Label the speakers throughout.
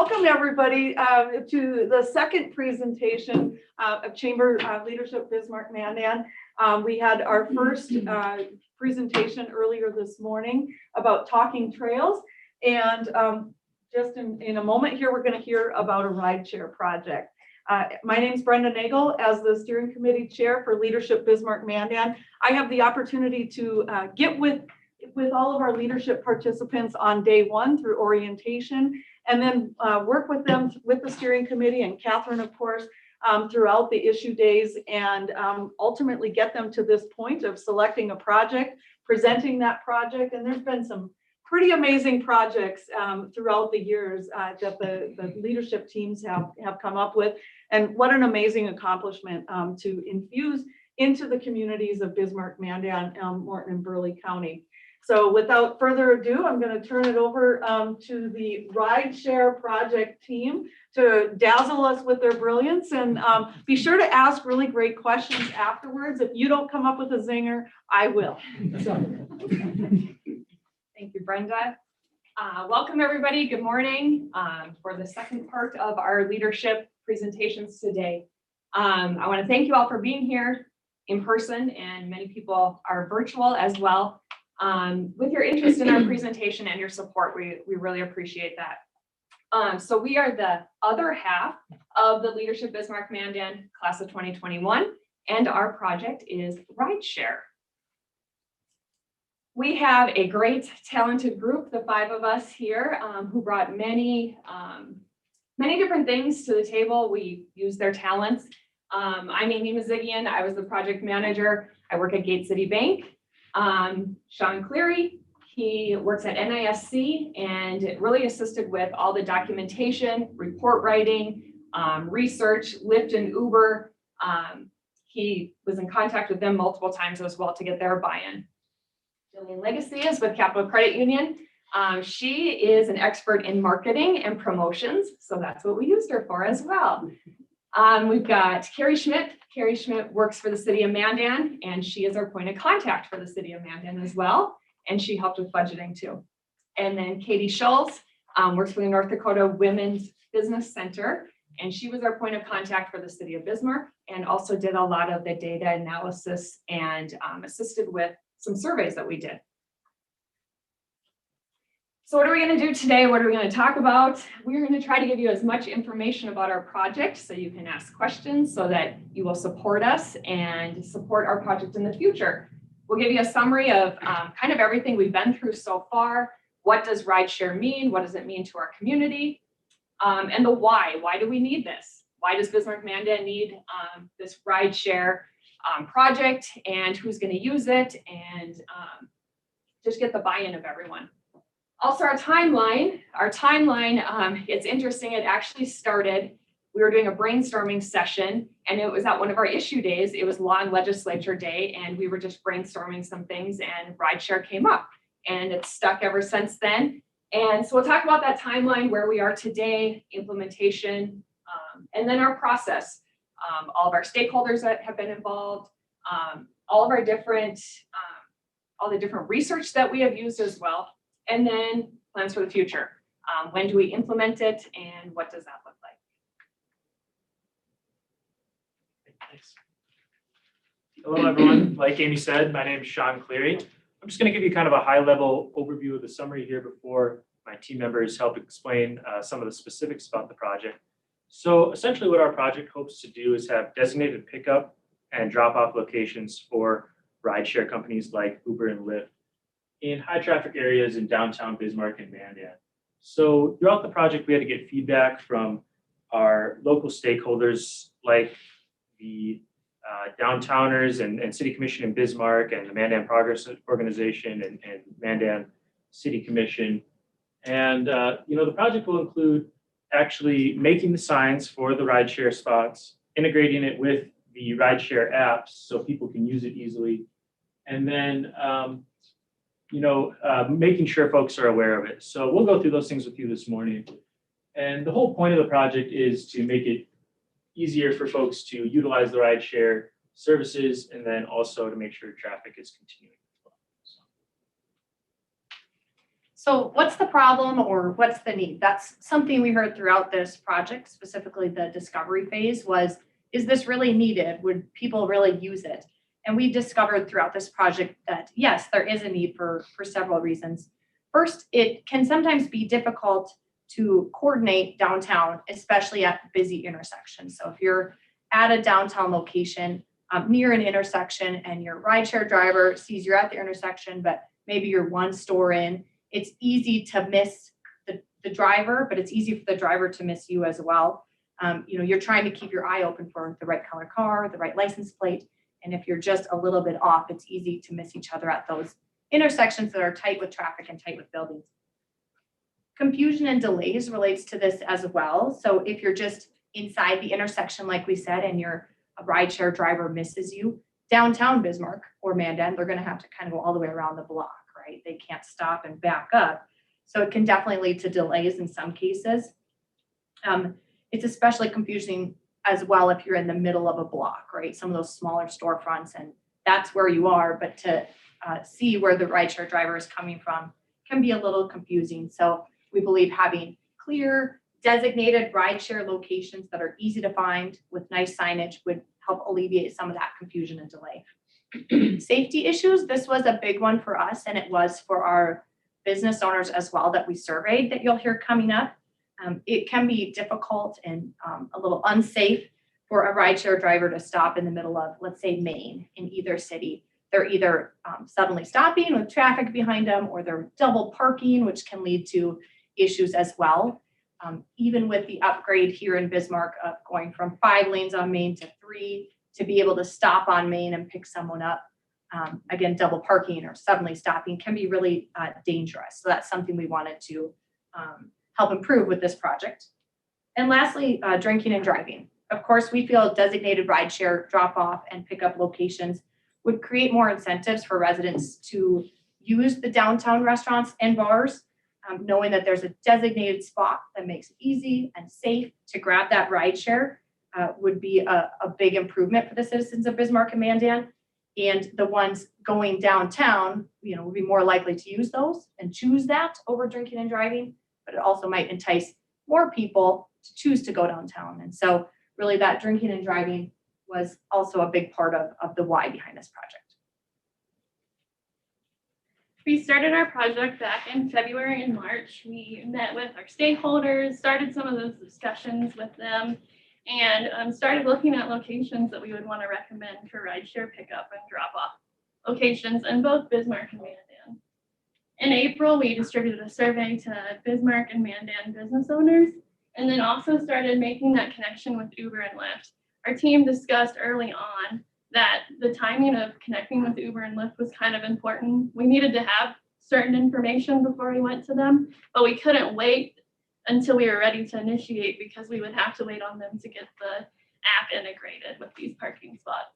Speaker 1: welcome everybody to the second presentation of Chamber Leadership Bismarck-Mandan. We had our first presentation earlier this morning about talking trails, and just in a moment here, we're going to hear about a rideshare project. My name is Brenda Nagel. As the steering committee chair for Leadership Bismarck-Mandan, I have the opportunity to get with all of our leadership participants on day one through orientation, and then work with them with the steering committee and Catherine, of course, throughout the issue days, and ultimately get them to this point of selecting a project, presenting that project. And there's been some pretty amazing projects throughout the years that the leadership teams have come up with. And what an amazing accomplishment to infuse into the communities of Bismarck-Mandan, Morton, and Burleigh County. So without further ado, I'm going to turn it over to the Rideshare project team to dazzle us with their brilliance. And be sure to ask really great questions afterwards. If you don't come up with a zinger, I will. So.
Speaker 2: Thank you, Brenda. Welcome, everybody. Good morning for the second part of our leadership presentations today. I want to thank you all for being here in person, and many people are virtual as well. With your interest in our presentation and your support, we really appreciate that. So we are the other half of the Leadership Bismarck-Mandan class of 2021, and our project is Rideshare. We have a great, talented group, the five of us here, who brought many different things to the table. We used their talents. I'm Amy Mazigian. I was the project manager. I work at Gate City Bank. Sean Cleary, he works at NISC and really assisted with all the documentation, report writing, research, Lyft and Uber. He was in contact with them multiple times as well to get their buy-in. Jillian Legacy is with Capital Credit Union. She is an expert in marketing and promotions, so that's what we used her for as well. We've got Carrie Schmidt. Carrie Schmidt works for the city of Mandan, and she is our point of contact for the city of Mandan as well, and she helped with budgeting too. And then Katie Schultz works for the North Dakota Women's Business Center, and she was our point of contact for the city of Bismarck, and also did a lot of the data analysis and assisted with some surveys that we did. So what are we going to do today? What are we going to talk about? We're going to try to give you as much information about our project so you can ask questions so that you will support us and support our project in the future. We'll give you a summary of kind of everything we've been through so far. What does rideshare mean? What does it mean to our community? And the why. Why do we need this? Why does Bismarck-Mandan need this rideshare project, and who's going to use it, and just get the buy-in of everyone. Also, our timeline, it's interesting, it actually started, we were doing a brainstorming session, and it was at one of our issue days. It was long legislature day, and we were just brainstorming some things, and rideshare came up, and it's stuck ever since then. And so we'll talk about that timeline, where we are today, implementation, and then our process. All of our stakeholders that have been involved, all of our different, all the different research that we have used as well. And then plans for the future. When do we implement it, and what does that look like?
Speaker 3: Thanks. Hello, everyone. Like Amy said, my name is Sean Cleary. I'm just going to give you kind of a high-level overview of the summary here before my team members help explain some of the specifics about the project. So essentially what our project hopes to do is have designated pickup and drop-off locations for rideshare companies like Uber and Lyft in high traffic areas in downtown Bismarck and Mandan. So throughout the project, we had to get feedback from our local stakeholders like the downtowners and City Commission in Bismarck, and the Mandan Progress Organization and Mandan City Commission. And the project will include actually making the signs for the rideshare spots, integrating it with the rideshare apps so people can use it easily, and then making sure folks are aware of it. So we'll go through those things with you this morning. And the whole point of the project is to make it easier for folks to utilize the rideshare services, and then also to make sure traffic is continuing as well.
Speaker 4: So what's the problem or what's the need? That's something we heard throughout this project, specifically the discovery phase was, is this really needed? Would people really use it? And we discovered throughout this project that yes, there is a need for several reasons. First, it can sometimes be difficult to coordinate downtown, especially at busy intersections. So if you're at a downtown location near an intersection and your rideshare driver sees you're at the intersection, but maybe you're one store in, it's easy to miss the driver, but it's easy for the driver to miss you as well. You're trying to keep your eye open for the right color car, the right license plate. And if you're just a little bit off, it's easy to miss each other at those intersections that are tight with traffic and tight with buildings. Confusion and delays relates to this as well. So if you're just inside the intersection, like we said, and your rideshare driver misses you, downtown Bismarck or Mandan, they're going to have to kind of go all the way around the block, right? They can't stop and back up. So it can definitely lead to delays in some cases. It's especially confusing as well if you're in the middle of a block, right? Some of those smaller storefronts, and that's where you are, but to see where the rideshare driver is coming from can be a little confusing. So we believe having clear, designated rideshare locations that are easy to find with nice signage would help alleviate some of that confusion and delay. Safety issues, this was a big one for us, and it was for our business owners as well that we surveyed that you'll hear coming up. It can be difficult and a little unsafe for a rideshare driver to stop in the middle of, let's say, Maine in either city. They're either suddenly stopping with traffic behind them, or they're double parking, which can lead to issues as well. Even with the upgrade here in Bismarck of going from 5 lanes on Main to 3 to be able to stop on Main and pick someone up, again, double parking or suddenly stopping can be really dangerous. So that's something we wanted to help improve with this project. And lastly, drinking and driving. Of course, we feel designated rideshare drop-off and pickup locations would create more incentives for residents to use the downtown restaurants and bars, knowing that there's a designated spot that makes it easy and safe to grab that rideshare would be a big improvement for the citizens of Bismarck and Mandan. And the ones going downtown, would be more likely to use those and choose that over drinking and driving, but it also might entice more people to choose to go downtown. And so really that drinking and driving was also a big part of the why behind this project.
Speaker 5: We started our project back in February and March. We met with our stakeholders, started some of those discussions with them, and started looking at locations that we would want to recommend for rideshare pickup and drop-off locations in both Bismarck and Mandan. In April, we distributed a survey to Bismarck and Mandan business owners, and then also started making that connection with Uber and Lyft. Our team discussed early on that the timing of connecting with Uber and Lyft was kind of important. We needed to have certain information before we went to them, but we couldn't wait until we were ready to initiate because we would have to wait on them to get the app integrated with these parking spots.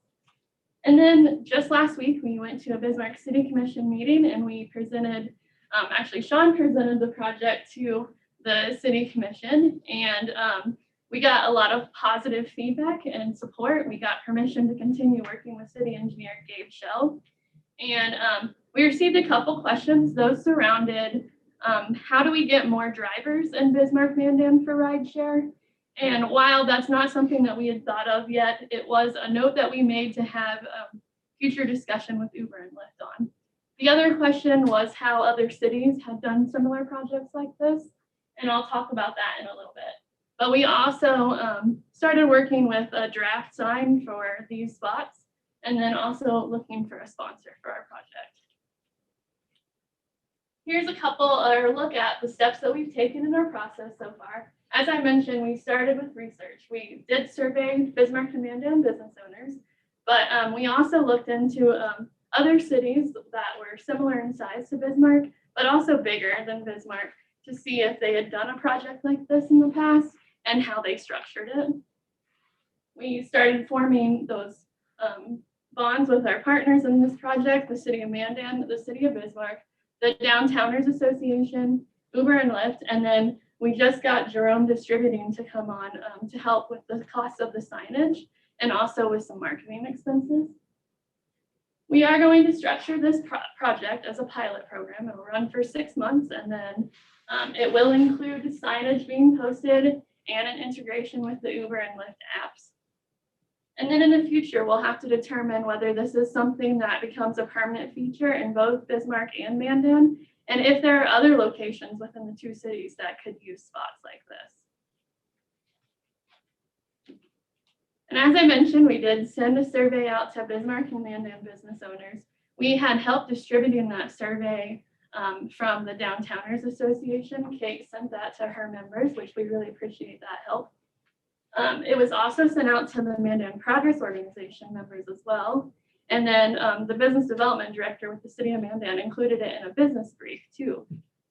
Speaker 5: And then just last week, we went to a Bismarck City Commission meeting and we presented, actually Sean presented the project to the City Commission, and we got a lot of positive feedback and support. We got permission to continue working with City Engineer Gabe Shell. And we received a couple questions. Those surrounded how do we get more drivers in Bismarck-Mandan for rideshare? And while that's not something that we had thought of yet, it was a note that we made to have future discussion with Uber and Lyft on. The other question was how other cities had done similar projects like this. And I'll talk about that in a little bit. But we also started working with a draft sign for these spots, and then also looking for a sponsor for our project. Here's a look at the steps that we've taken in our process so far. As I mentioned, we started with research. We did survey Bismarck and Mandan business owners, but we also looked into other cities that were similar in size to Bismarck, but also bigger than Bismarck, to see if they had done a project like this in the past and how they structured it. We started forming those bonds with our partners in this project, the City of Mandan, the City of Bismarck, the Downtowners Association, Uber and Lyft, and then we just got Jerome Distributing to come on to help with the cost of the signage and also with some marketing expenses. We are going to structure this project as a pilot program. It will run for 6 months, and then it will include signage being posted and an integration with the Uber and Lyft apps. And then in the future, we'll have to determine whether this is something that becomes a permanent feature in both Bismarck and Mandan, and if there are other locations within the two cities that could use spots like this. And as I mentioned, we did send a survey out to Bismarck and Mandan business owners. We had help distributing that survey from the Downtowners Association. Kate sent that to her members, which we really appreciate that help. It was also sent out to the Mandan Progress Organization members as well. And then the business development director with the city of Mandan included it in a business brief too.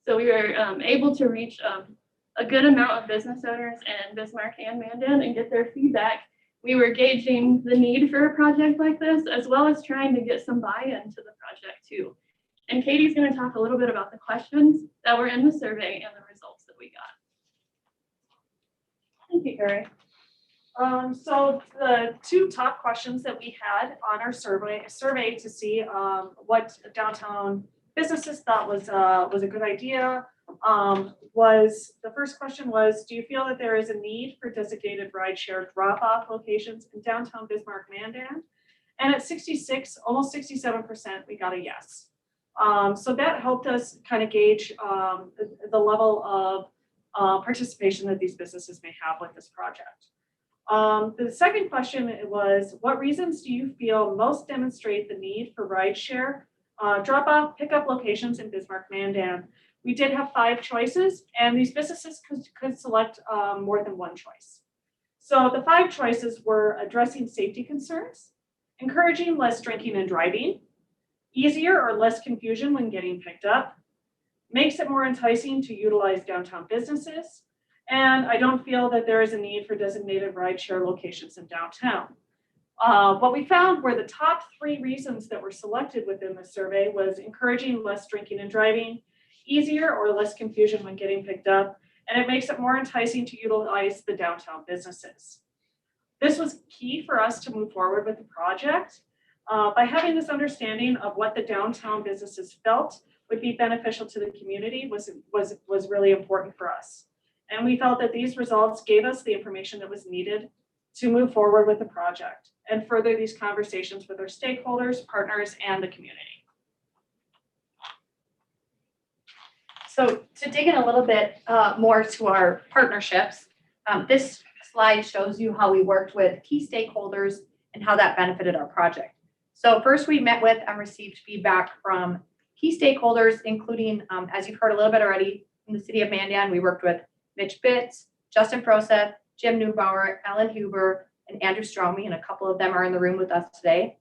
Speaker 5: So we were able to reach a good amount of business owners in Bismarck and Mandan and get their feedback. We were gauging the need for a project like this, as well as trying to get some buy-in to the project too. And Katie's going to talk a little bit about the questions that were in the survey and the results that we got.
Speaker 6: Thank you, Carrie. So the two top questions that we had on our survey to see what downtown businesses thought was a good idea was the first question was, do you feel that there is a need for designated rideshare drop-off locations in downtown Bismarck-Mandan? And at 66, almost 67%, we got a yes. So that helped us kind of gauge the level of participation that these businesses may have with this project. The second question was, what reasons do you feel most demonstrate the need for rideshare drop-off pickup locations in Bismarck-Mandan? We did have 5 choices, and these businesses could select more than one choice. So the 5 choices were addressing safety concerns, encouraging less drinking and driving, easier or less confusion when getting picked up, makes it more enticing to utilize downtown businesses, and I don't feel that there is a need for designated rideshare locations in downtown. What we found were the top 3 reasons that were selected within the survey was encouraging less drinking and driving, easier or less confusion when getting picked up, and it makes it more enticing to utilize the downtown businesses. This was key for us to move forward with the project. By having this understanding of what the downtown businesses felt would be beneficial to the community was really important for us. And we felt that these results gave us the information that was needed to move forward with the project and further these conversations with our stakeholders, partners, and the community.
Speaker 4: So to dig in a little bit more to our partnerships, this slide shows you how we worked with key stakeholders and how that benefited our project. So first we met with and received feedback from key stakeholders, including, as you've heard a little bit already, in the city of Mandan, we worked with Mitch Bitts, Justin Proseth, Jim Neubauer, Ellen Huber, and Andrew Stromey, and a couple of them are in the room with us today.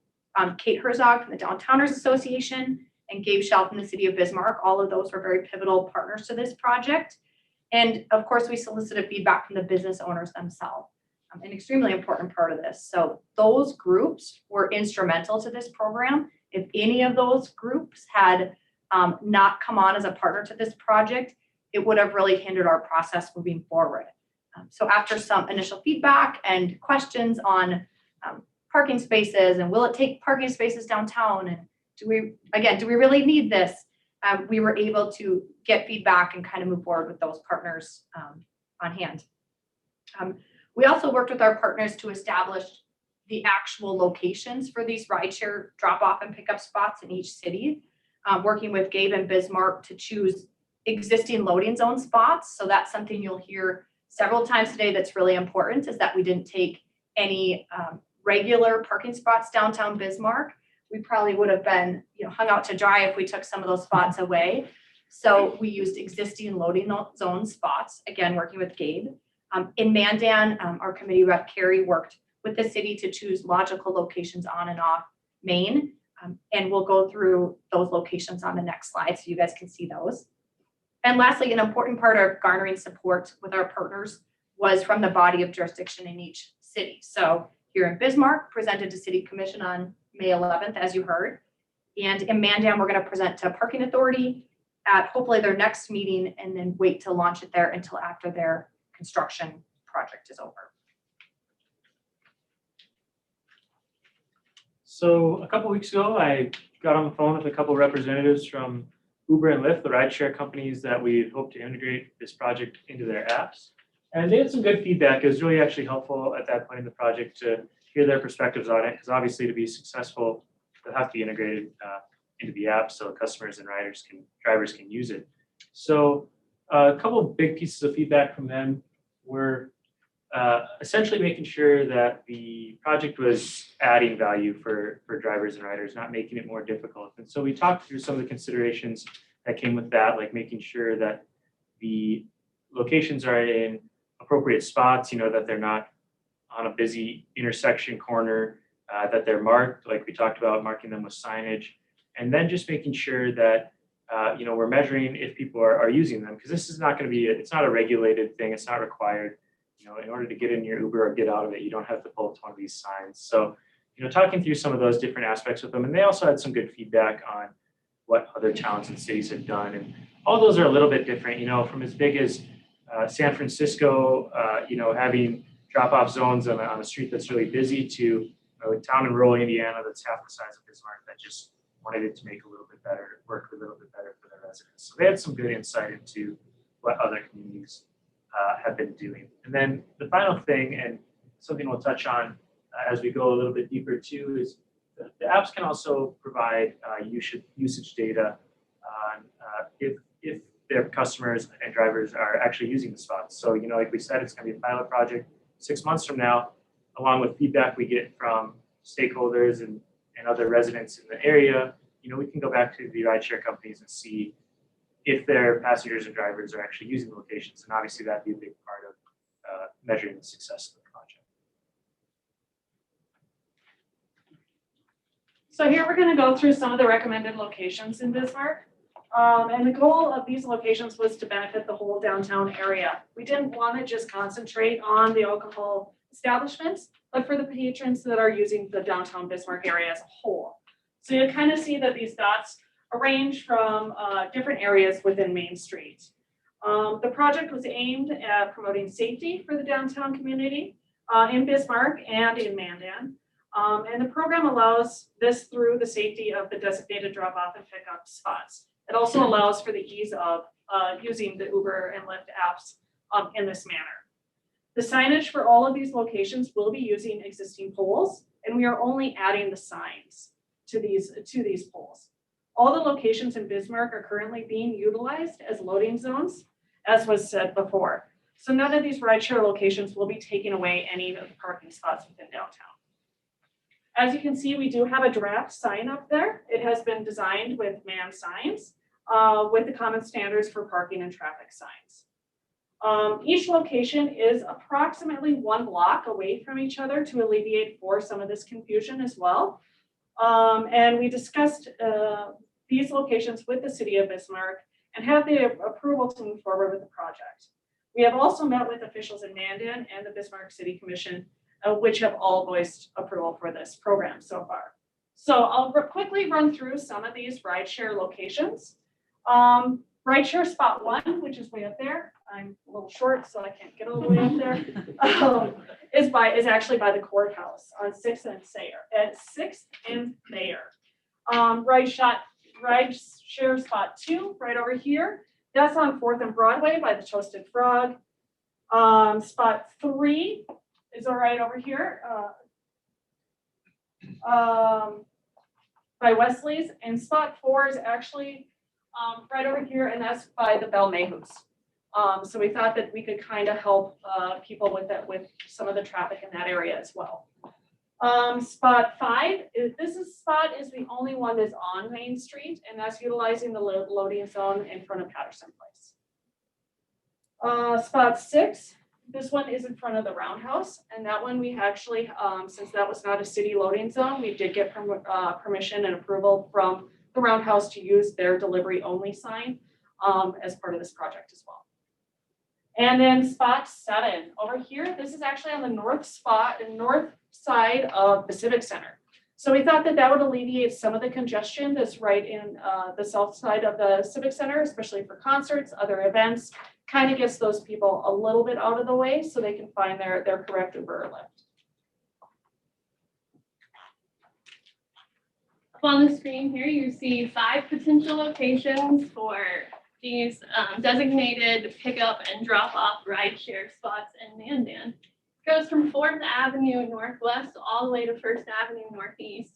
Speaker 4: Kate Herzog from the Downtowners Association and Gabe Schell from the city of Bismarck. All of those were very pivotal partners to this project. And of course, we solicited feedback from the business owners themselves, an extremely important part of this. So those groups were instrumental to this program. If any of those groups had not come on as a partner to this project, it would have really hindered our process moving forward. So after some initial feedback and questions on parking spaces and will it take parking spaces downtown, and do we really need this? We were able to get feedback and kind of move forward with those partners on hand. We also worked with our partners to establish the actual locations for these rideshare drop-off and pickup spots in each city, working with Gabe and Bismarck to choose existing loading zone spots. So that's something you'll hear several times today that's really important, is that we didn't take any regular parking spots downtown Bismarck. We probably would have been hung out to dry if we took some of those spots away. So we used existing loading zone spots, again, working with Gabe. In Mandan, our committee rep Carrie worked with the city to choose logical locations on and off Main. And we'll go through those locations on the next slide so you guys can see those. And lastly, an important part of garnering support with our partners was from the body of jurisdiction in each city. So here in Bismarck, presented to City Commission on May 11th, as you heard. And in Mandan, we're going to present to Parking Authority at hopefully their next meeting, and then wait to launch it there until after their construction project is over.
Speaker 3: So a couple weeks ago, I got on the phone with a couple representatives from Uber and Lyft, the rideshare companies that we hope to integrate this project into their apps. And they had some good feedback. It was really actually helpful at that point in the project to hear their perspectives on it, because obviously to be successful, they'll have to be integrated into the app so customers and drivers can use it. So a couple of big pieces of feedback from them were essentially making sure that the project was adding value for drivers and riders, not making it more difficult. And so we talked through some of the considerations that came with that, like making sure that the locations are in appropriate spots, that they're not on a busy intersection corner, that they're marked, like we talked about, marking them with signage, and then just making sure that we're measuring if people are using them, because this is not going to be, it's not a regulated thing, it's not required. In order to get in your Uber or get out of it, you don't have to pull up one of these signs. So, talking through some of those different aspects with them, and they also had some good feedback on what other towns and cities have done, and all those are a little bit different. From as big as San Francisco, having drop-off zones on a street that's really busy, to a town in rural Indiana that's half the size of Bismarck that just wanted it to make a little bit better, work a little bit better for their residents. So they had some good insight into what other communities have been doing. And then the final thing, and something we'll touch on as we go a little bit deeper too, is the apps can also provide usage data on if their customers and drivers are actually using the spots. So, like we said, it's going to be a pilot project 6 months from now, along with feedback we get from stakeholders and other residents in the area. We can go back to the rideshare companies and see if their passengers and drivers are actually using the locations. And obviously that'd be a big part of measuring the success of the project.
Speaker 6: So here we're going to go through some of the recommended locations in Bismarck. And the goal of these locations was to benefit the whole downtown area. We didn't want to just concentrate on the alcohol establishments, but for the patrons that are using the downtown Bismarck area as a whole. So you kind of see that these dots arranged from different areas within Main Street. The project was aimed at promoting safety for the downtown community in Bismarck and in Mandan. And the program allows this through the safety of the designated drop-off and pickup spots. It also allows for the ease of using the Uber and Lyft apps in this manner. The signage for all of these locations will be using existing poles, and we are only adding the signs to these poles. All the locations in Bismarck are currently being utilized as loading zones, as was said before. So none of these rideshare locations will be taking away any of the parking spots within downtown. As you can see, we do have a draft sign up there. It has been designed with man signs with the common standards for parking and traffic signs. Each location is approximately 1 block away from each other to alleviate for some of this confusion as well. And we discussed these locations with the city of Bismarck and have the approval to move forward with the project. We have also met with officials in Mandan and the Bismarck City Commission, which have all voiced approval for this program so far. So I'll quickly run through some of these rideshare locations. Rideshare spot 1, which is way up there. I'm a little short, so I can't get all the way up there. Is actually by the courthouse on 6th and Thayer. At 6th and Thayer. Rideshare spot 2, right over here. That's on 4th and Broadway by the Toasted Frog. Spot 3 is all right over here by Wesley's, and spot 4 is actually right over here, and that's by the Bell Mayhews. So we thought that we could kind of help people with some of the traffic in that area as well. Spot 5 is the only one that's on Main Street, and that's utilizing the loading zone in front of Patterson Place. Spot 6, this one is in front of the Roundhouse, and that one we actually, since that was not a city loading zone, we did get permission and approval from the Roundhouse to use their delivery only sign as part of this project as well. And then spot 7 over here, this is actually on the north side of the Civic Center. So we thought that would alleviate some of the congestion that's right in the south side of the Civic Center, especially for concerts, other events, kind of gets those people a little bit out of the way so they can find their correct Uber or Lyft.
Speaker 5: Up on the screen here, you see 5 potential locations for these designated pickup and drop-off rideshare spots in Mandan. It goes from 4th Avenue Northwest all the way to 1st Avenue Northeast,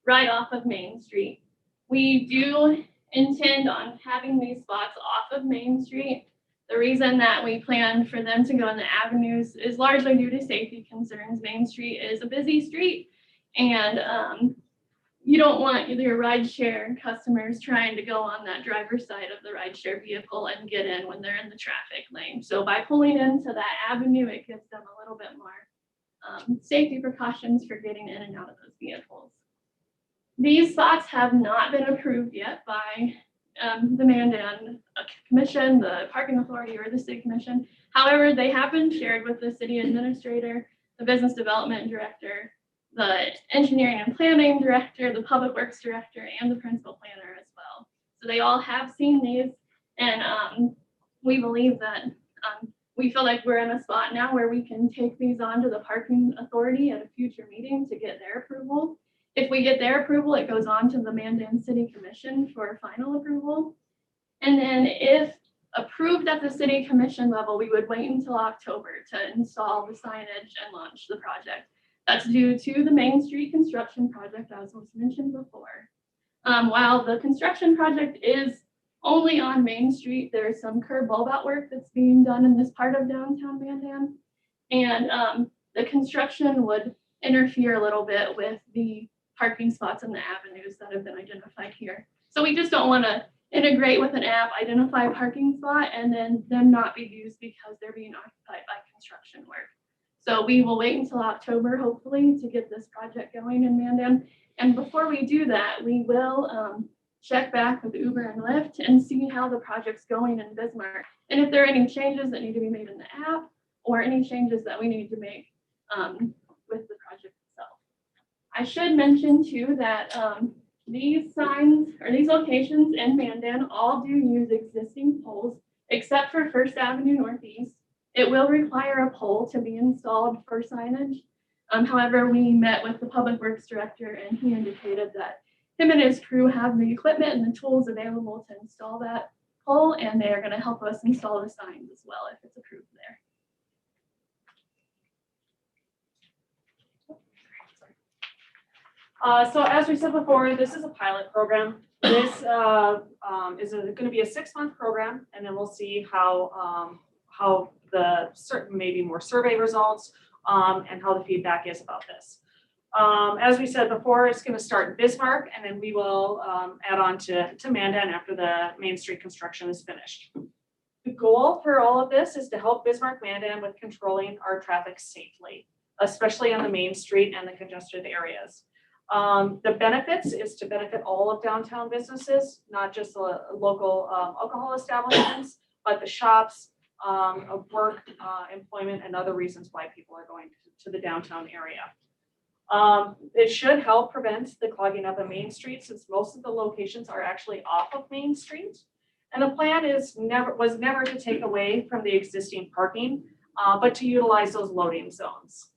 Speaker 5: right off of Main Street. We do intend on having these spots off of Main Street. The reason that we plan for them to go in the avenues is largely due to safety concerns. Main Street is a busy street, and you don't want your rideshare customers trying to go on that driver's side of the rideshare vehicle and get in when they're in the traffic lane. So by pulling into that avenue, it gives them a little bit more safety precautions for getting in and out of those vehicles. These spots have not been approved yet by the Mandan Commission, the Parking Authority, or the City Commission. However, they have been shared with the City Administrator, the Business Development Director, the Engineering and Planning Director, the Public Works Director, and the Principal Planner as well. So they all have seen these, and we believe that we feel like we're in a spot now where we can take these on to the Parking Authority at a future meeting to get their approval. If we get their approval, it goes on to the Mandan City Commission for final approval. And then if approved at the City Commission level, we would wait until October to install the signage and launch the project. That's due to the Main Street construction project, as was mentioned before. While the construction project is only on Main Street, there's some curb bulb out work that's being done in this part of downtown Mandan. And the construction would interfere a little bit with the parking spots and the avenues that have been identified here. So we just don't want to integrate with an app, identify a parking spot, and then them not be used because they're being occupied by construction work. So we will wait until October, hopefully, to get this project going in Mandan. And before we do that, we will check back with Uber and Lyft and see how the project's going in Bismarck. And if there are any changes that need to be made in the app or any changes that we need to make with the project itself. I should mention too that these signs or these locations in Mandan all do use existing poles, except for 1st Avenue Northeast. It will require a pole to be installed for signage. However, we met with the Public Works Director and he indicated that him and his crew have the equipment and the tools available to install that pole, and they are going to help us install the signs as well if it's approved there.
Speaker 6: So as we said before, this is a pilot program. This is going to be a 6-month program, and then we'll see how the certain maybe more survey results and how the feedback is about this. As we said before, it's going to start in Bismarck, and then we will add on to Mandan after the Main Street construction is finished. The goal for all of this is to help Bismarck-Mandan with controlling our traffic safely, especially on the Main Street and the congested areas. The benefits is to benefit all of downtown businesses, not just the local alcohol establishments, but the shops, of work, employment, and other reasons why people are going to the downtown area. It should help prevent the clogging up of Main Street, since most of the locations are actually off of Main Street. And the plan was never to take away from the existing parking, but to utilize those loading zones.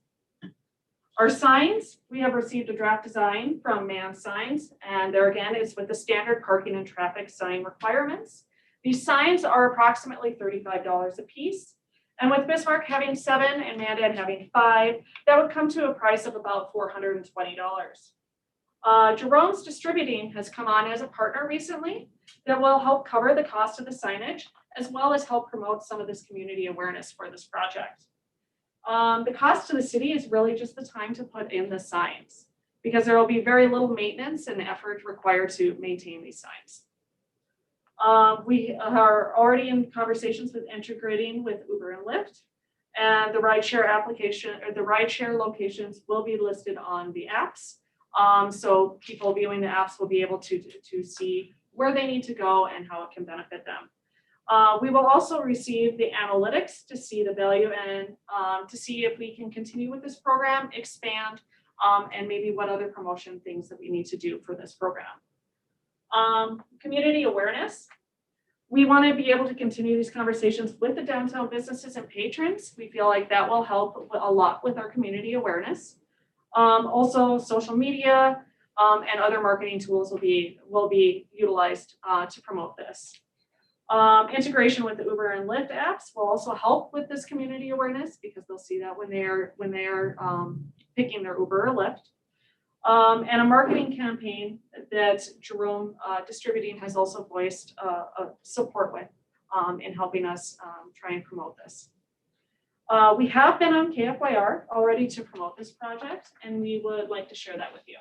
Speaker 6: Our signs, we have received a draft design from Man Signs, and there again is with the standard parking and traffic sign requirements. These signs are approximately $35 a piece. And with Bismarck having 7 and Mandan having 5, that would come to a price of about $420. Jerome's Distributing has come on as a partner recently that will help cover the cost of the signage, as well as help promote some of this community awareness for this project. The cost to the city is really just the time to put in the signs, because there will be very little maintenance and effort required to maintain these signs. We are already in conversations with integrating with Uber and Lyft, and the rideshare application or the rideshare locations will be listed on the apps. So people viewing the apps will be able to see where they need to go and how it can benefit them. We will also receive the analytics to see the value and to see if we can continue with this program, expand, and maybe what other promotion things that we need to do for this program. Community awareness. We want to be able to continue these conversations with the downtown businesses and patrons. We feel like that will help a lot with our community awareness. Also social media, And other marketing tools will be utilized to promote this. Integration with the Uber and Lyft apps will also help with this community awareness because they'll see that when they're picking their Uber or Lyft. And a marketing campaign that Jerome Distributing has also voiced support with in helping us try and promote this. We have been on KFYR already to promote this project, and we would like to share that with you.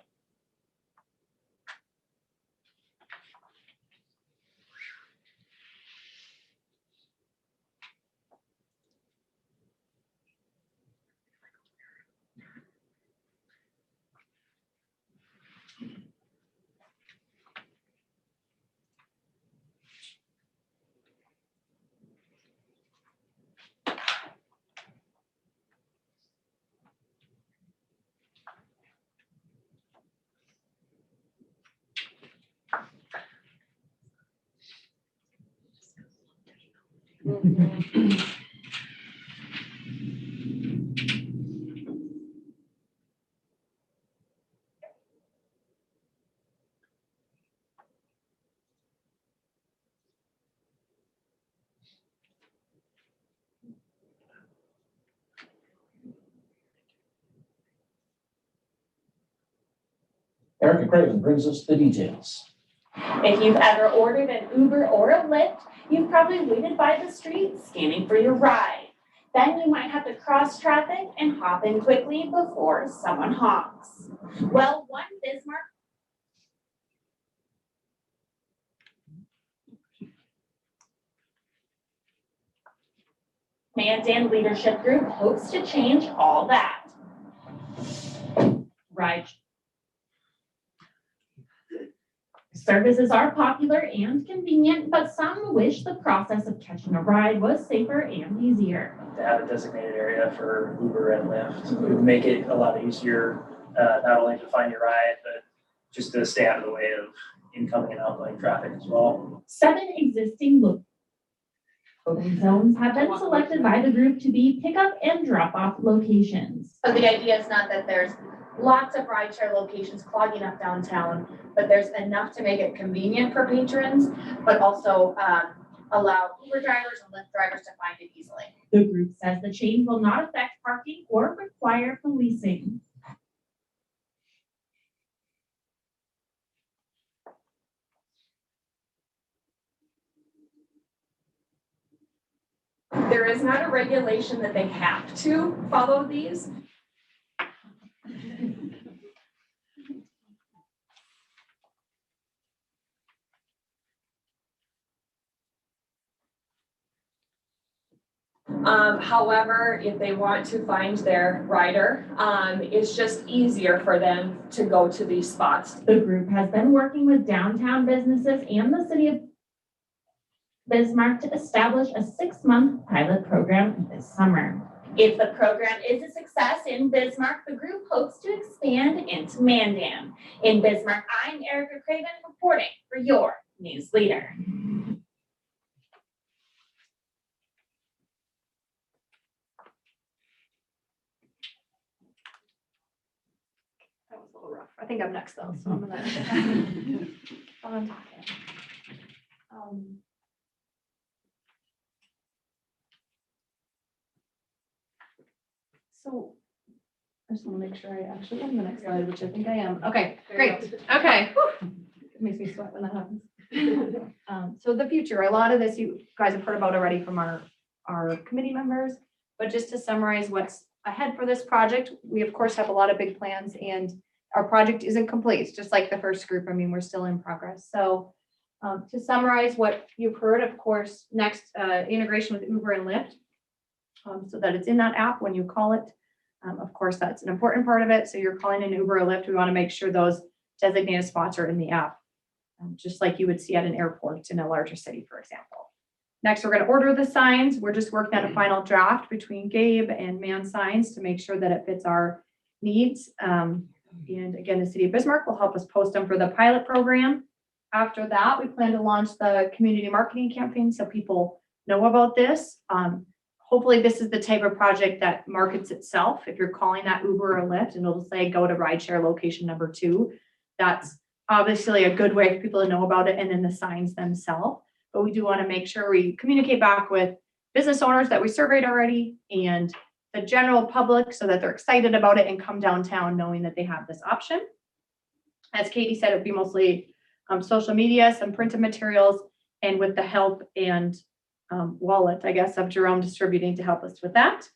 Speaker 7: Erica Craven brings us the details.
Speaker 8: If you've ever ordered an Uber or a Lyft, you've probably waited by the street scanning for your ride. Then you might have to cross traffic and hop in quickly before someone honks. Well, one Bismarck-Mandan leadership group hopes to change all that. Services are popular and convenient, but some wish the process of catching a ride was safer and easier.
Speaker 9: To have a designated area for Uber and Lyft, it would make it a lot easier, not only to find your ride, but just to stay out of the way of incoming and outgoing traffic as well.
Speaker 8: 7 existing loading zones have been selected by the group to be pickup and drop-off locations.
Speaker 10: So the idea is not that there's lots of rideshare locations clogging up downtown, but there's enough to make it convenient for patrons, but also allow Uber drivers and Lyft drivers to find it easily.
Speaker 8: The group says the change will not affect parking or require policing.
Speaker 2: There is not a regulation that they have to follow these. However, if they want to find their rider, it's just easier for them to go to these spots.
Speaker 8: The group has been working with downtown businesses and the city of Bismarck to establish a 6-month pilot program this summer.
Speaker 10: If the program is a success in Bismarck, the group hopes to expand into Mandan. In Bismarck, I'm Erica Craven reporting for your news leader.
Speaker 4: That was a little rough. I think I'm next though, so I'm gonna on talking. So I just want to make sure I actually am the next slide, which I think I am. Okay, great. Okay. It makes me sweat when that happens. So the future, a lot of this you guys have heard about already from our committee members, but just to summarize what's ahead for this project, we of course have a lot of big plans and our project isn't complete, just like the first group. I mean, we're still in progress. So to summarize what you've heard, of course, next integration with Uber and Lyft, so that it's in that app when you call it. Of course, that's an important part of it. So you're calling an Uber or Lyft, we want to make sure those designated spots are in the app, just like you would see at an airport in a larger city, for example. Next, we're going to order the signs. We're just working on a final draft between Gabe and Man Signs to make sure that it fits our needs. And again, the city of Bismarck will help us post them for the pilot program. After that, we plan to launch the community marketing campaign so people know about this. Hopefully this is the type of project that markets itself. If you're calling that Uber or Lyft and it'll say, go to rideshare location number 2, That's obviously a good way for people to know about it, and then the signs themselves. But we do want to make sure we communicate back with business owners that we surveyed already and the general public so that they're excited about it and come downtown knowing that they have this option. As Katie said, it would be mostly social media, some printed materials, and with the help and wallet, I guess, of Jerome Distributing to help us with that.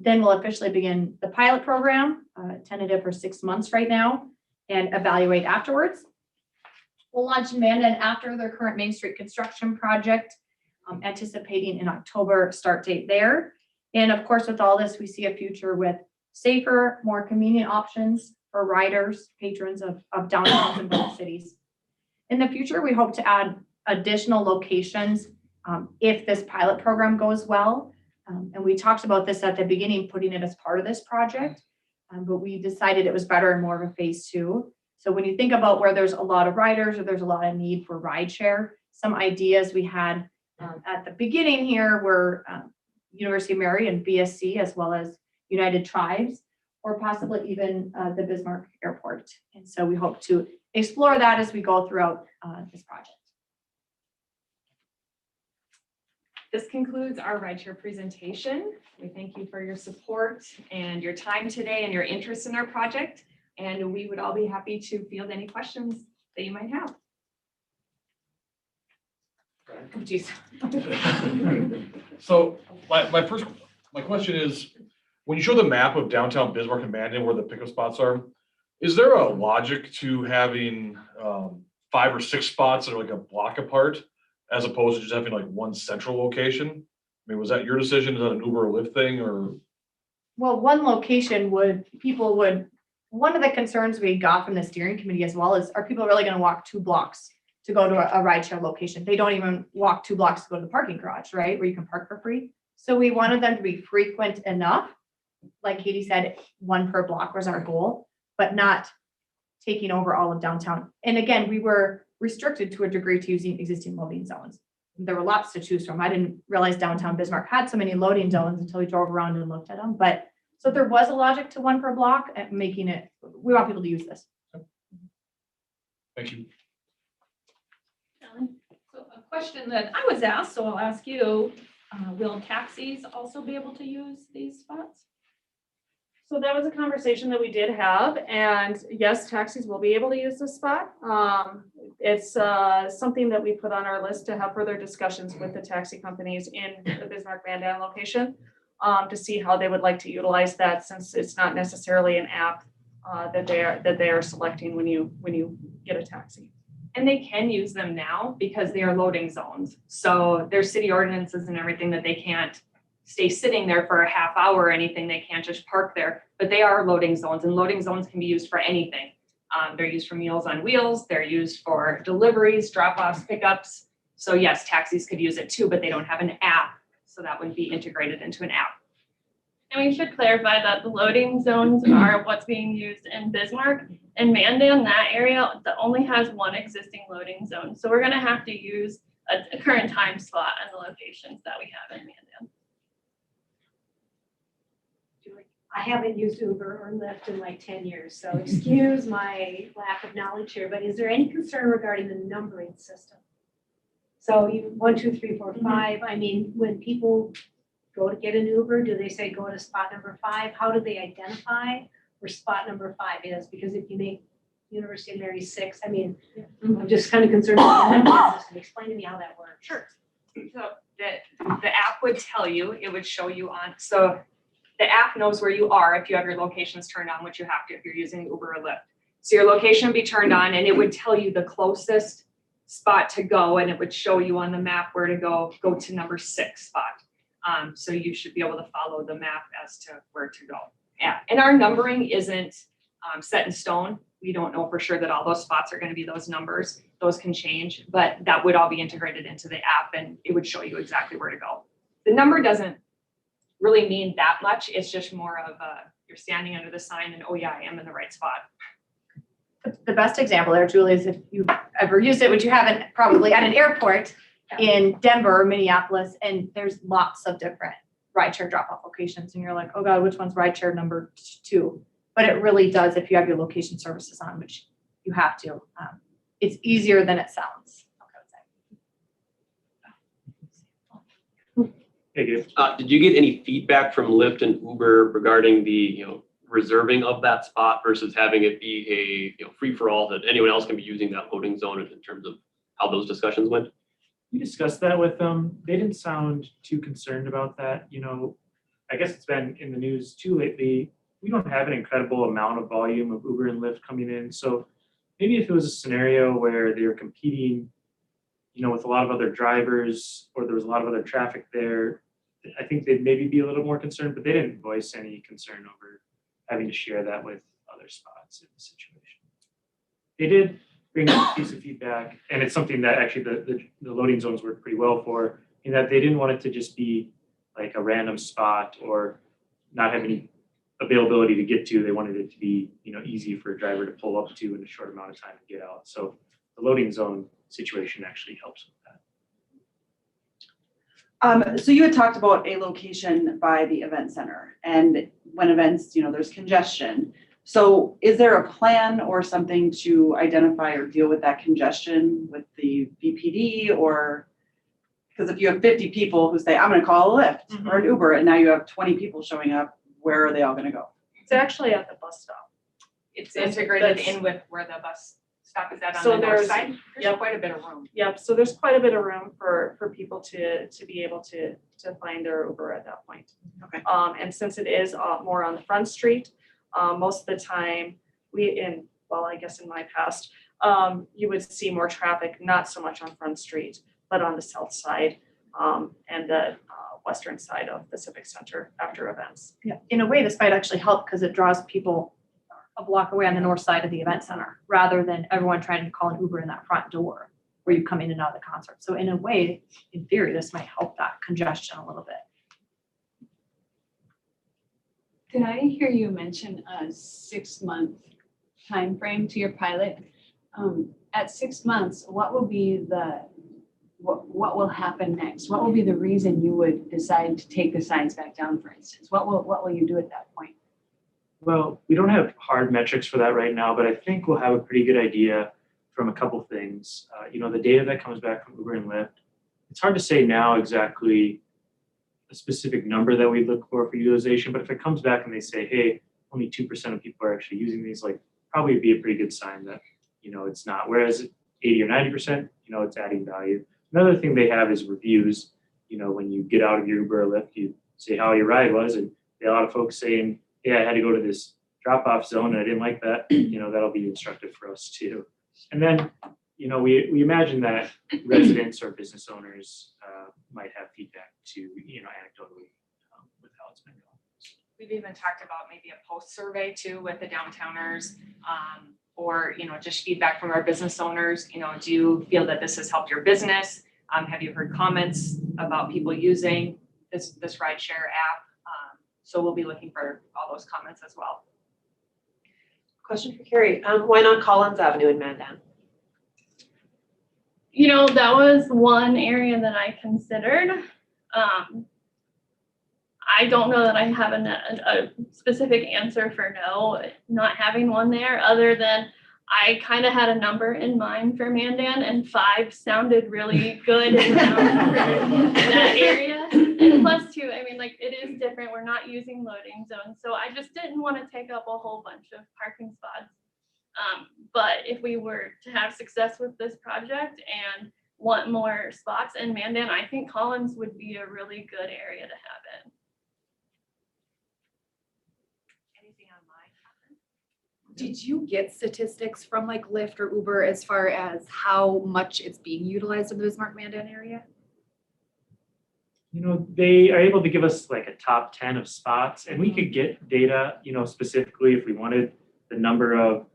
Speaker 4: Then we'll officially begin the pilot program, tentative for 6 months right now, and evaluate afterwards. We'll launch in Mandan after their current Main Street construction project, anticipating an October start date there. And of course, with all this, we see a future with safer, more convenient options for riders, patrons of downtowns in both cities. In the future, we hope to add additional locations if this pilot program goes well. And we talked about this at the beginning, putting it as part of this project, but we decided it was better and more of a phase 2. So when you think about where there's a lot of riders or there's a lot of need for rideshare, some ideas we had at the beginning here were University of Mary and BSC, as well as United Tribes, or possibly even the Bismarck Airport. And so we hope to explore that as we go throughout this project.
Speaker 2: This concludes our rideshare presentation. We thank you for your support and your time today and your interest in our project. And we would all be happy to field any questions that you might have. Oh, geez.
Speaker 11: So my question is, when you show the map of downtown Bismarck and Mandan where the pickup spots are, is there a logic to having 5 or 6 spots that are like a block apart, as opposed to just having like one central location? I mean, was that your decision? Is that an Uber or Lyft thing, or?
Speaker 4: Well, one location one of the concerns we got from the steering committee as well is, are people really going to walk 2 blocks to go to a rideshare location? They don't even walk 2 blocks to go to the parking garage, right? Where you can park for free. So we wanted them to be frequent enough. Like Katie said, 1 per block was our goal, but not taking over all of downtown. And again, we were restricted to a degree to using existing loading zones. There were lots to choose from. I didn't realize downtown Bismarck had so many loading zones until we drove around and looked at them. But so there was a logic to 1 per block and making it, we want people to use this.
Speaker 11: Thank you.
Speaker 12: So a question that I was asked, so I'll ask you, will taxis also be able to use these spots?
Speaker 6: So that was a conversation that we did have, and yes, taxis will be able to use this spot. It's something that we put on our list to have further discussions with the taxi companies in the Bismarck-Mandan location to see how they would like to utilize that, since it's not necessarily an app that they are selecting when you get a taxi.
Speaker 2: And they can use them now because they are loading zones. So there's city ordinances and everything that they can't stay sitting there for a half hour or anything. They can't just park there, but they are loading zones, and loading zones can be used for anything. They're used for Meals on Wheels. They're used for deliveries, drop-offs, pickups. So yes, taxis could use it too, but they don't have an app. So that would be integrated into an app.
Speaker 5: And we should clarify that the loading zones are what's being used in Bismarck. And Mandan, that area, that only has 1 existing loading zone. So we're gonna have to use a current time slot on the locations that we have in Mandan.
Speaker 13: I haven't used Uber or Lyft in like 10 years, so excuse my lack of knowledge here, but is there any concern regarding the numbering system? So you 1, 2, 3, 4, 5, I mean, when people go to get an Uber, do they say go to spot number 5? How do they identify where spot number 5 is? Because if you make University of Mary 6, I mean, I'm just kind of concerned about the numbering system. Explain to me how that works.
Speaker 2: Sure. So the app would tell you, it would show you on, so the app knows where you are if you have your locations turned on, which you have to if you're using Uber or Lyft. So your location would be turned on and it would tell you the closest spot to go, and it would show you on the map where to go to number 6 spot. So you should be able to follow the map as to where to go. Yeah, and our numbering isn't set in stone. We don't know for sure that all those spots are going to be those numbers. Those can change, but that would all be integrated into the app and it would show you exactly where to go. The number doesn't really mean that much. It's just more of you're standing under the sign and, oh yeah, I am in the right spot.
Speaker 4: The best example there, Julie, is if you've ever used it, which you haven't probably, at an airport in Denver or Minneapolis, and there's lots of different rideshare drop-off locations, and you're like, oh God, which one's rideshare number 2? But it really does if you have your location services on, which you have to. It's easier than it sounds.
Speaker 3: Hey, Gabe.
Speaker 14: Did you get any feedback from Lyft and Uber regarding the, reserving of that spot versus having it be a, free for all that anyone else can be using that loading zone in terms of how those discussions went?
Speaker 3: We discussed that with them. They didn't sound too concerned about that. I guess it's been in the news too lately. We don't have an incredible amount of volume of Uber and Lyft coming in. So maybe if it was a scenario where they were competing, with a lot of other drivers or there was a lot of other traffic there, I think they'd maybe be a little more concerned, but they didn't voice any concern over having to share that with other spots in the situation. They did bring up a piece of feedback, and it's something that actually the loading zones work pretty well for, in that they didn't want it to just be like a random spot or not have any availability to get to. They wanted it to be, easy for a driver to pull up to in a short amount of time and get out. So the loading zone situation actually helps with that.
Speaker 15: So you had talked about a location by the event center, and when events, there's congestion. So is there a plan or something to identify or deal with that congestion with the VPD? Or because if you have 50 people who say, I'm going to call a Lyft or an Uber, and now you have 20 people showing up, where are they all going to go?
Speaker 6: It's actually at the bus stop.
Speaker 2: It's integrated
Speaker 6: That's-
Speaker 2: in with where the bus stop is at on
Speaker 6: So
Speaker 2: the north
Speaker 6: there's-
Speaker 2: side. There's
Speaker 6: yep.
Speaker 2: quite a bit of room.
Speaker 6: Yep, so there's quite a bit of room for people to be able to find their Uber at that point.
Speaker 15: Okay.
Speaker 6: And since it is more on the front street, most of the time I guess in my past, you would see more traffic, not so much on Front Street, but on the south side and the western side of the Civic Center after events.
Speaker 4: Yeah, in a way, this might actually help because it draws people a block away on the north side of the event center, rather than everyone trying to call an Uber in that front door where you come in and out of the concert. So in a way, in theory, this might help that congestion a little bit.
Speaker 16: Did I hear you mention a 6-month time frame to your pilot? At 6 months, what will be what will happen next? What will be the reason you would decide to take the signs back down, for instance? What will you do at that point?
Speaker 3: Well, we don't have hard metrics for that right now, but I think we'll have a pretty good idea from a couple things. The data that comes back from Uber and Lyft, it's hard to say now exactly a specific number that we look for utilization, but if it comes back and they say, hey, only 2% of people are actually using these, probably be a pretty good sign that, it's not. Whereas 80 or 90%, it's adding value. Another thing they have is reviews. When you get out of your Uber or Lyft, you say how your ride was, and a lot of folks saying, yeah, I had to go to this drop-off zone and I didn't like that. That'll be instructive for us too. And then, we imagine that residents or business owners might have feedback to, anecdotally with how it's been going.
Speaker 2: We've even talked about maybe a post survey too with the downtowners, or, just feedback from our business owners. Do you feel that this has helped your business? Have you heard comments about people using this Rideshare app? So we'll be looking for all those comments as well.
Speaker 17: Question for Carrie. Why not Collins Avenue in Mandan?
Speaker 5: That was one area that I considered. I don't know that I have a specific answer for no, not having one there, other than I kind of had a number in mind for Mandan, and 5 sounded really good in that area. And plus too, it is different. We're not using loading zones. So I just didn't want to take up a whole bunch of parking spots. But if we were to have success with this project and want more spots in Mandan, I think Collins would be a really good area to have it.
Speaker 4: Anything on my
Speaker 18: Did you get statistics from Lyft or Uber as far as how much it's being utilized in the Bismarck-Mandan area?
Speaker 3: They are able to give us a top 10 of spots, and we could get data, specifically if we wanted the number of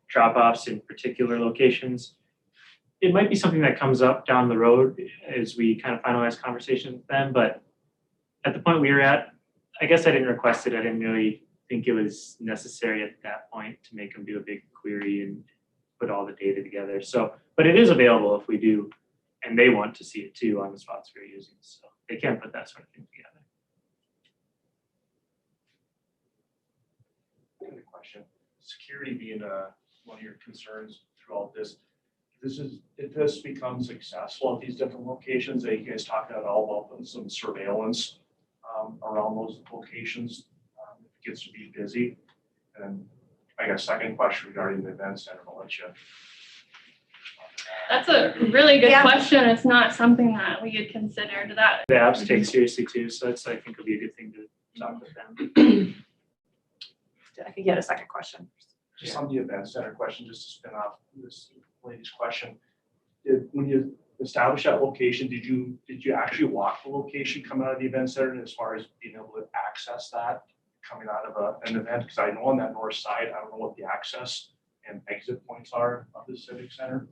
Speaker 3: drop-offs in particular locations. It might be something that comes up down the road as we kind of finalize conversations with them, but at the point we were at, I guess I didn't request it. I didn't really think it was necessary at that point to make them do a big query and put all the data together. So, but it is available if we do, and they want to see it too on the spots we're using. So they can put that sort of thing together.
Speaker 11: I have a question. Security being a
Speaker 19: one of your concerns throughout this. If this becomes successful at these different locations, that you guys talked at all about some surveillance around those locations, if it gets to be busy. And I got a second question regarding the event center. I'll let you.
Speaker 5: That's a really good question. It's not something that we had considered that.
Speaker 3: The apps take seriously too, so that's, I think, would be a good thing to talk with them.
Speaker 4: I think you had a second question.
Speaker 19: Just on the event center question, just to spin off this lady's question. When you establish that location, did you actually walk the location coming out of the event center as far as being able to access that coming out of an event? Because I know on that north side, I don't know what the access and exit points are of the civic center.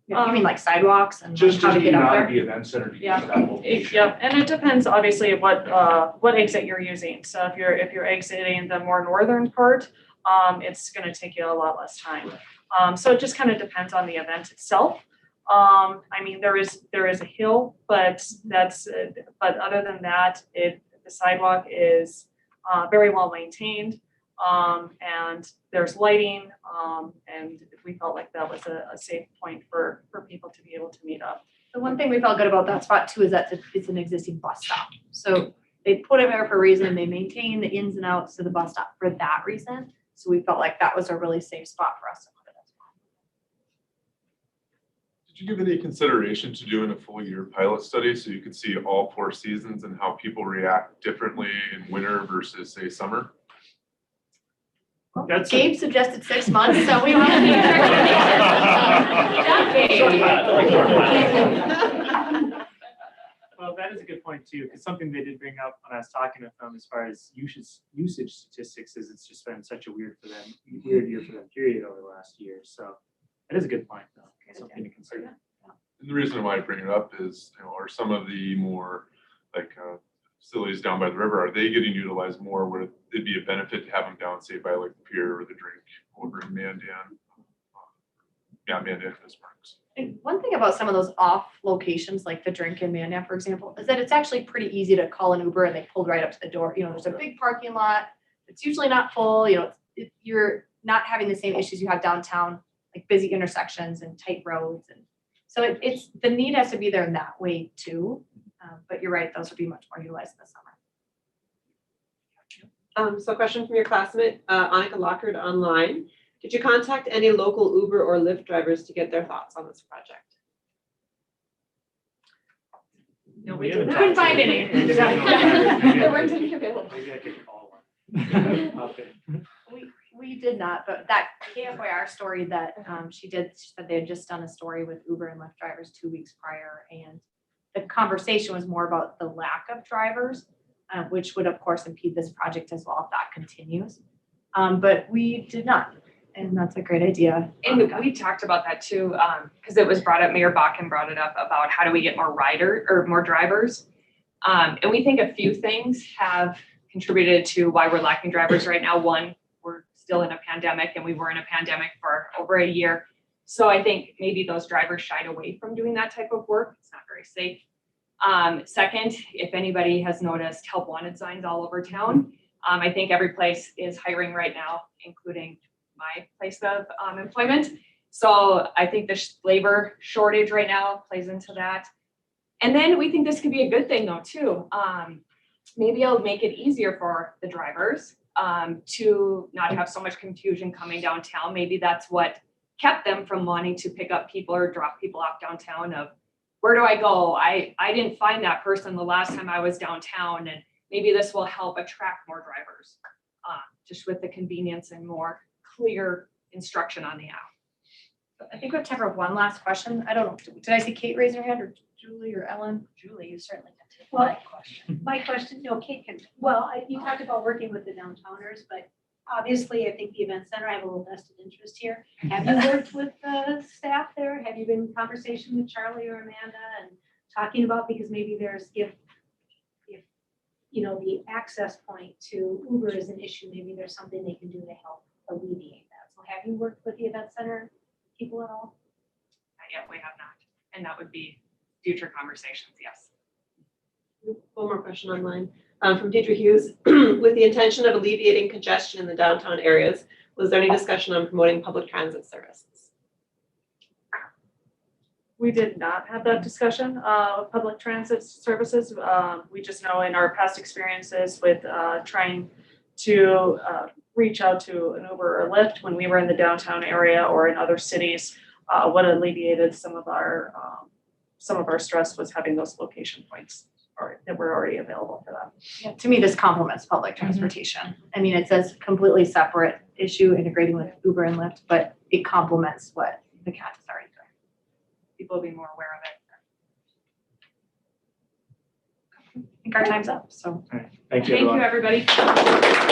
Speaker 4: You mean like sidewalks and
Speaker 19: Just
Speaker 4: how to get
Speaker 19: getting
Speaker 4: up
Speaker 19: out
Speaker 4: there?
Speaker 19: of the event center to
Speaker 6: Yeah.
Speaker 19: get to that location.
Speaker 6: Yep, and it depends obviously what exit you're using. So if you're exiting the more northern part, it's gonna take you a lot less time. So it just kind of depends on the event itself. I mean, there is a hill, but but other than that, the sidewalk is very well maintained. And there's lighting, and we felt like that was a safe point for people to be able to meet up.
Speaker 4: The one thing we felt good about that spot too is that it's an existing bus stop. So they put it there for a reason. They maintain the ins and outs to the bus stop for that reason. So we felt like that was a really safe spot for us to put it as well.
Speaker 20: Did you give any consideration to doing a full year pilot study so you could see all 4 seasons and how people react differently in winter versus say summer?
Speaker 4: Gabe suggested 6 months, so we want to be
Speaker 3: Well, that is a good point too. It's something they did bring up when I was talking to them as far as usage statistics is it's just been such a weird year for them period over the last year. So that is a good point though. Something to consider.
Speaker 20: And the reason why I bring it up is, are some of the more like facilities down by the river, are they getting utilized more where it'd be a benefit to have them down, say by like the pier or the drink over in Mandan? Mandan Bismarck's.
Speaker 4: And one thing about some of those off locations, like the drink in Mandan, for example, is that it's actually pretty easy to call an Uber and they pulled right up to the door. There's a big parking lot. It's usually not full. You're not having the same issues you have downtown, like busy intersections and tight roads. And so it's the need has to be there in that way too. But you're right, those would be much more utilized in the summer.
Speaker 17: So question from your classmate, Annika Lockard online. Did you contact any local Uber or Lyft drivers to get their thoughts on this project?
Speaker 4: No,
Speaker 3: We
Speaker 4: we
Speaker 3: haven't
Speaker 4: couldn't
Speaker 3: talked
Speaker 4: find
Speaker 3: to
Speaker 4: any.
Speaker 3: them.
Speaker 2: There weren't any available.
Speaker 3: Maybe I could call one. Okay.
Speaker 4: We did not, but that KFYR story that she said they had just done a story with Uber and Lyft drivers 2 weeks prior, and the conversation was more about the lack of drivers, which would of course impede this project as well if that continues. But we did not, and that's a great idea.
Speaker 2: And we talked about that too, because it was brought up, Mayor Bakken brought it up about how do we get more drivers. And we think a few things have contributed to why we're lacking drivers right now. One, we're still in a pandemic and we were in a pandemic for over a year. So I think maybe those drivers shied away from doing that type of work. It's not very safe. Second, if anybody has noticed help wanted signs all over town, I think every place is hiring right now, including my place of employment. So I think the labor shortage right now plays into that. And then we think this could be a good thing though too. Maybe it'll make it easier for the drivers to not have so much confusion coming downtown. Maybe that's what kept them from wanting to pick up people or drop people off downtown of where do I go? I didn't find that person the last time I was downtown, and maybe this will help attract more drivers just with the convenience and more clear instruction on the app.
Speaker 4: I think we have time for one last question. I don't know, did I see Kate raise her hand or Julie or Ellen? Julie, you certainly can take my question.
Speaker 13: My question, no, Kate can, you talked about working with the downtowners, but obviously I think the event center, I have a little vested interest here. Have you worked with the staff there? Have you been in conversation with Charlie or Amanda and talking about, because maybe there's, if the access point to Uber is an issue, maybe there's something they can do to help alleviate that. So have you worked with the event center people at all?
Speaker 2: Not yet, we have not. And that would be future conversations, yes.
Speaker 17: One more question online from Deidre Hughes. With the intention of alleviating congestion in the downtown areas, Was there any discussion on promoting public transit services?
Speaker 6: We did not have that discussion, with public transit services. We just know in our past experiences with, trying to, reach out to an Uber or Lyft when we were in the downtown area or in other cities, what alleviated some of our stress was having those location points that were already available for them.
Speaker 4: Yeah, to me, this complements public transportation. I mean, it's a completely separate issue integrating with Uber and Lyft, but it complements what the CAT is already doing. People will be more aware of it. I think our time's up, so.
Speaker 3: Thank you, everyone.
Speaker 2: Thank you, everybody.